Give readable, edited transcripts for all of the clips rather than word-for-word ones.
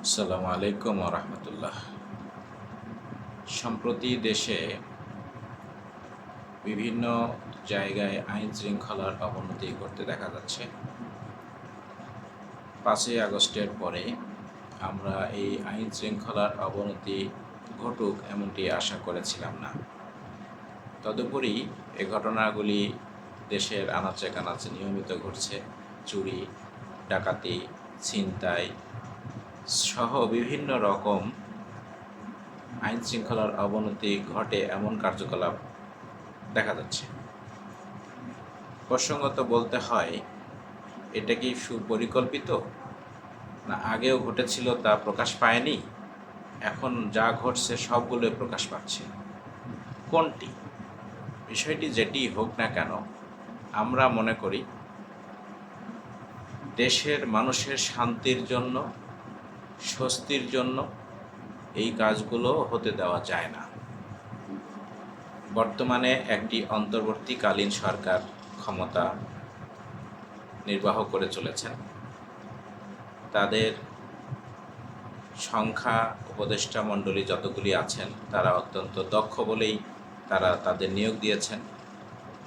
আসসালামু আলাইকুম ওয়া রাহমাতুল্লাহ। সম্প্রতি দেশে বিভিন্ন জায়গায় আইন শৃঙ্খলার অবনতি ঘটতে দেখা যাচ্ছে। ৫ই আগস্টের পরে আমরা এই আইন শৃঙ্খলার অবনতি ঘটুক এমনটি আশা করেছিলাম না। তদুপরি এ ঘটনাগুলি দেশের আনাচে কানাচে নিয়মিত ঘটছে। চুরি, ডাকাতি, ছিনতাই সহ বিভিন্ন রকম আইন শৃঙ্খলার অবনতি ঘটে এমন কার্যকলাপ দেখা যাচ্ছে। প্রসঙ্গত বলতে হয়, এটা কি সুপরিকল্পিত, না আগেও ঘটেছিল তা প্রকাশ পায়নি, এখন যা ঘটছে সবগুলোই প্রকাশ পাচ্ছে? কোনটি? বিষয়টি যেটি হোক না কেন, আমরা মনে করি দেশের মানুষের শান্তির জন্য, স্বস্তির জন্য এই কাজগুলো হতে দেওয়া যায় না। বর্তমানে একটি অন্তর্বর্তীকালীন সরকার ক্ষমতা নির্বাহ করে চলেছেন। তাদের সংখ্যা উপদেষ্টা মণ্ডলী যতগুলি আছেন তারা অত্যন্ত দক্ষ বলেই তারা তাদের নিয়োগ দিয়েছেন।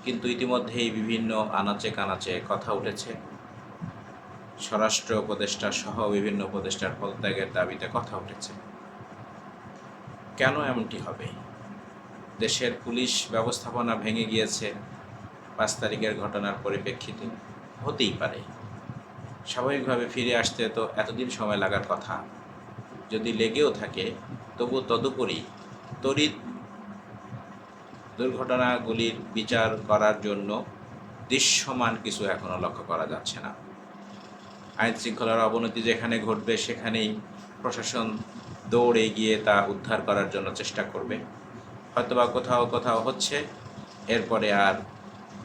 কিন্তু ইতিমধ্যেই বিভিন্ন আনাচে কানাচে কথা উঠেছে। স্বরাষ্ট্র উপদেষ্টা সহ বিভিন্ন উপদেষ্টার পদত্যাগের দাবিতে কথা উঠেছে। কেন এমনটি হবে? দেশের পুলিশ ব্যবস্থাপনা ভেঙে গিয়েছে ৫ তারিখের ঘটনার পরিপ্রেক্ষিতে? হতেই পারে। স্বাভাবিকভাবে ফিরে আসতে তো এতদিন সময় লাগার কথা। যদি লেগেও থাকে তবু তদুপরি তড়িৎ দুর্ঘটনাগুলির বিচার করার জন্য দৃশ্যমান কিছু এখনও লক্ষ্য করা যাচ্ছে না। আইন শৃঙ্খলার অবনতি যেখানে ঘটবে সেখানেই প্রশাসন দৌড়ে গিয়ে তা উদ্ধার করার জন্য চেষ্টা করবে। হয়তোবা কোথাও কোথাও হচ্ছে, এরপরে আর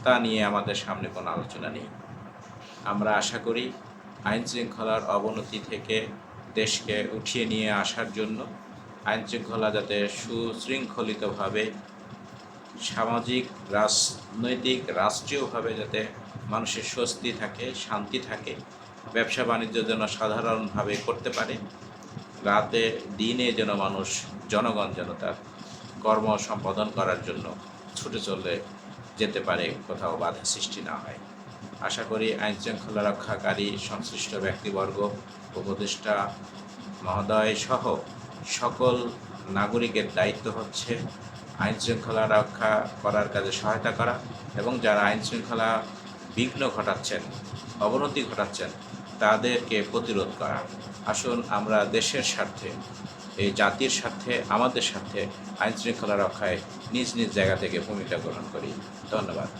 তা নিয়ে আমাদের সামনে কোনো আলোচনা নেই। আমরা আশা করি আইন শৃঙ্খলার অবনতি থেকে দেশকে উঠিয়ে নিয়ে আসার জন্য আইন শৃঙ্খলা যাতে সুশৃঙ্খলিতভাবে সামাজিক, রাজনৈতিক, রাষ্ট্রীয়ভাবে যাতে মানুষের স্বস্তি থাকে, শান্তি থাকে, ব্যবসা বাণিজ্য যেন সাধারণভাবে করতে পারে, রাতে দিনে যেন মানুষ, জনগণ যেন তার কর্ম সম্পাদন করার জন্য ছুটে চলে যেতে পারে, কোথাও বাধা সৃষ্টি না হয়। আশা করি আইন শৃঙ্খলা রক্ষাকারী সংশ্লিষ্ট ব্যক্তিবর্গ, উপদেষ্টা মহোদয় সহ সকল নাগরিকের দায়িত্ব হচ্ছে আইন শৃঙ্খলা রক্ষা করার কাজে সহায়তা করা এবং যারা আইন শৃঙ্খলা বিঘ্ন ঘটাচ্ছেন, অবনতি ঘটাচ্ছেন, তাদেরকে প্রতিরোধ করা। আসুন আমরা দেশের স্বার্থে, এই জাতির স্বার্থে, আমাদের স্বার্থে আইন শৃঙ্খলা রক্ষায় নিজ নিজ জায়গা থেকে ভূমিকা গ্রহণ করি। ধন্যবাদ।